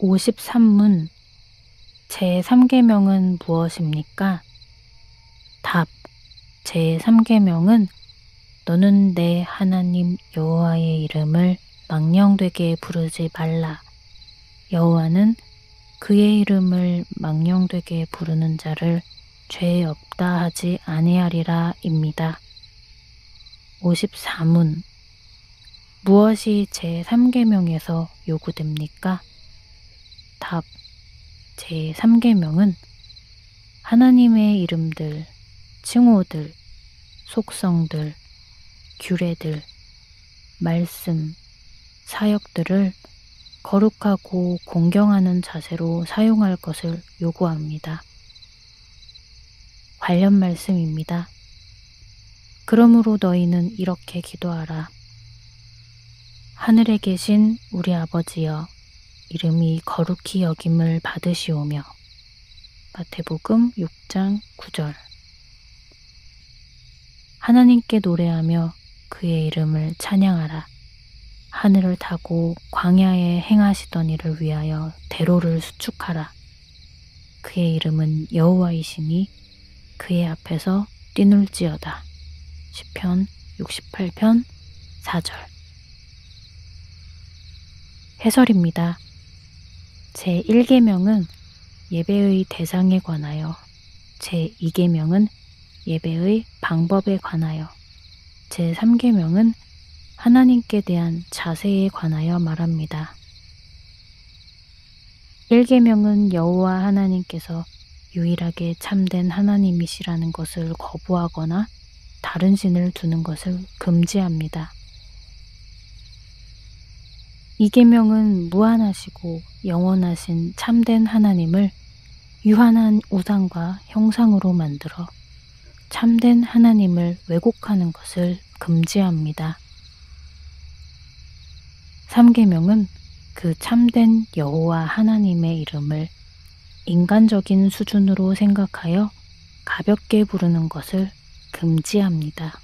(53문) 제3계명은 무엇입니까? 답. 제3계명은 너는 내 하나님 여호와의 이름을 망령되게 부르지 말라. 여호와는 그의 이름을 망령되게 부르는 자를 죄 없다 하지 아니하리라 입니다. (54문) 무엇이 제3계명에서 요구됩니까? 답. 제3계명은 하나님의 이름들, 칭호들, 속성들, 규례들, 말씀, 사역들을 거룩하고 공경하는 자세로 사용할 것을 요구합니다. 관련 말씀입니다. 그러므로 너희는 이렇게 기도하라. 하늘에 계신 우리 아버지여, 이름이 거룩히 여김을 받으시오며. 마태복음 6장 9절. 하나님께 노래하며 그의 이름을 찬양하라. 하늘을 타고 광야에 행하시던 이를 위하여 대로를 수축하라. 그의 이름은 여호와이시니 그의 앞에서 뛰놀지어다. 시편 68편 4절. 해설입니다. 제1계명은 예배의 대상에 관하여, 제2계명은 예배의 방법에 관하여, 제3계명은 하나님께 대한 자세에 관하여 말합니다. 1계명은 여호와 하나님께서 유일하게 참된 하나님이시라는 것을 거부하거나 다른 신을 두는 것을 금지합니다. 2계명은 무한하시고 영원하신 참된 하나님을 유한한 우상과 형상으로 만들어 참된 하나님을 왜곡하는 것을 금지합니다. 3계명은 그 참된 여호와 하나님의 이름을 인간적인 수준으로 생각하여 가볍게 부르는 것을 금지합니다.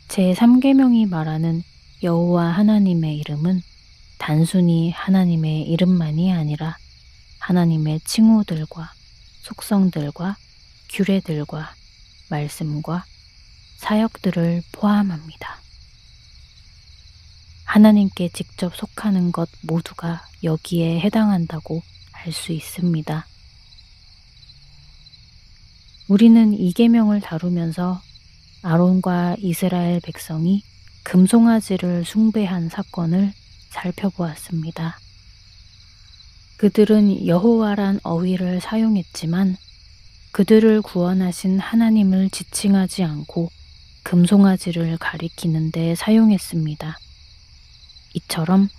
제3계명이 말하는 여호와 하나님의 이름은 단순히 하나님의 이름만이 아니라 하나님의 칭호들과 속성들과 규례들과 말씀과 사역들을 포함합니다. 하나님께 직접 속하는 것 모두가 여기에 해당한다고 알 수 있습니다. 우리는 이 계명을 다루면서 아론과 이스라엘 백성이 금송아지를 숭배한 사건을 살펴보았습니다. 그들은 여호와란 어휘를 사용했지만 그들을 구원하신 하나님을 지칭하지 않고 금송아지를 가리키는 데 사용했습니다. 이처럼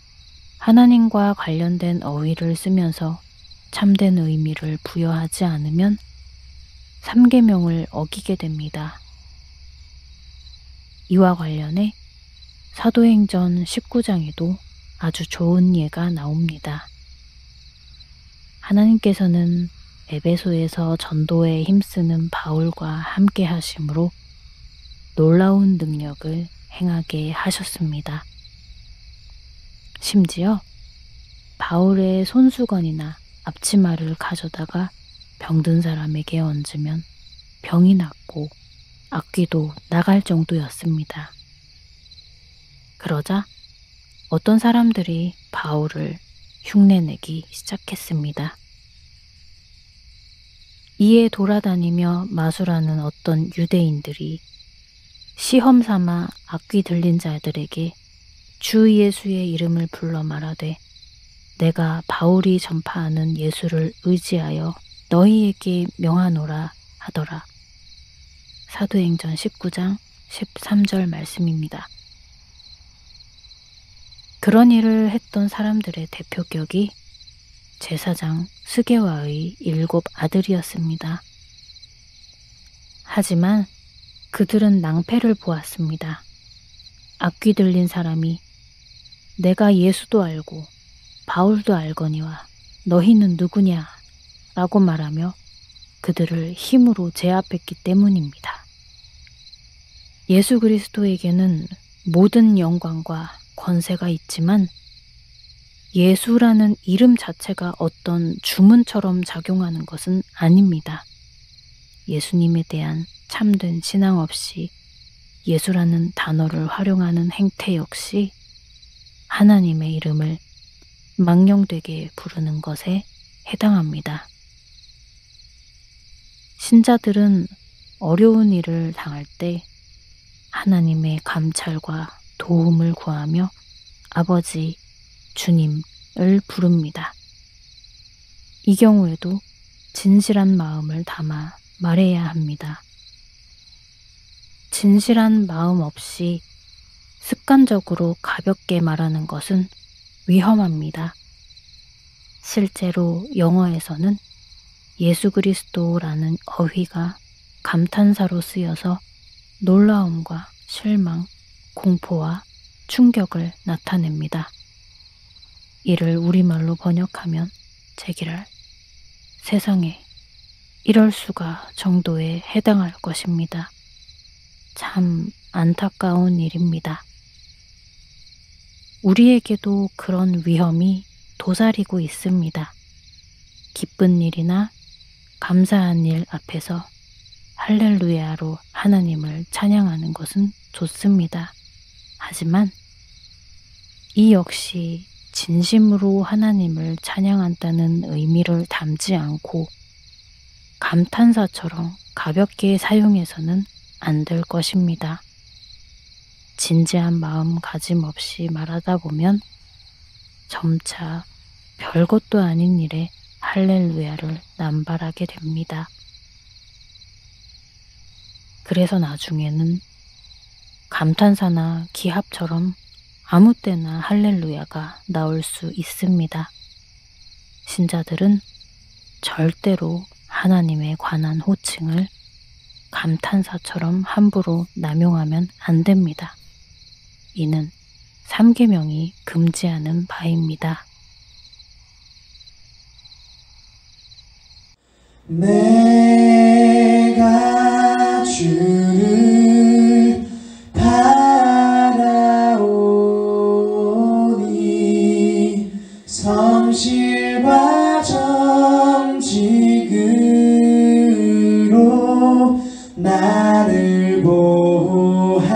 하나님과 관련된 어휘를 쓰면서 참된 의미를 부여하지 않으면 3계명을 어기게 됩니다. 이와 관련해 사도행전 19장에도 아주 좋은 예가 나옵니다. 하나님께서는 에베소에서 전도에 힘쓰는 바울과 함께 하심으로 놀라운 능력을 행하게 하셨습니다. 심지어 바울의 손수건이나 앞치마를 가져다가 병든 사람에게 얹으면 병이 낫고 악귀도 나갈 정도였습니다. 그러자 어떤 사람들이 바울을 흉내내기 시작했습니다. 이에 돌아다니며 마술하는 어떤 유대인들이 시험 삼아 악귀 들린 자들에게 주 예수의 이름을 불러 말하되 내가 바울이 전파하는 예수를 의지하여 너희에게 명하노라 하더라. 사도행전 19장 13절 말씀입니다. 그런 일을 했던 사람들의 대표격이 제사장 스게와의 7 아들이었습니다. 하지만 그들은 낭패를 보았습니다. 악귀 들린 사람이 내가 예수도 알고 바울도 알거니와 너희는 누구냐? 라고 말하며 그들을 힘으로 제압했기 때문입니다. 예수 그리스도에게는 모든 영광과 권세가 있지만 예수라는 이름 자체가 어떤 주문처럼 작용하는 것은 아닙니다. 예수님에 대한 참된 신앙 없이 예수라는 단어를 활용하는 행태 역시 하나님의 이름을 망령되게 부르는 것에 해당합니다. 신자들은 어려운 일을 당할 때 하나님의 감찰과 도움을 구하며 아버지, 주님을 부릅니다. 이 경우에도 진실한 마음을 담아 말해야 합니다. 진실한 마음 없이 습관적으로 가볍게 말하는 것은 위험합니다. 실제로 영어에서는 예수 그리스도라는 어휘가 감탄사로 쓰여서 놀라움과 실망, 공포와 충격을 나타냅니다. 이를 우리말로 번역하면 제기랄 세상에 이럴 수가 정도에 해당할 것입니다. 참 안타까운 일입니다. 우리에게도 그런 위험이 도사리고 있습니다. 기쁜 일이나 감사한 일 앞에서 할렐루야로 하나님을 찬양하는 것은 좋습니다. 하지만 이 역시 진심으로 하나님을 찬양한다는 의미를 담지 않고 감탄사처럼 가볍게 사용해서는 안 될 것입니다. 진지한 마음가짐 없이 말하다 보면 점차 별것도 아닌 일에 할렐루야를 남발하게 됩니다. 그래서 나중에는 감탄사나 기합처럼 아무 때나 할렐루야가 나올 수 있습니다. 신자들은 절대로 하나님에 관한 호칭을 감탄사처럼 함부로 남용하면 안 됩니다. 이는 3계명이 금지하는 바입니다. 내가 주를 바라오니 성실과 정직으로 나를 보호하소서.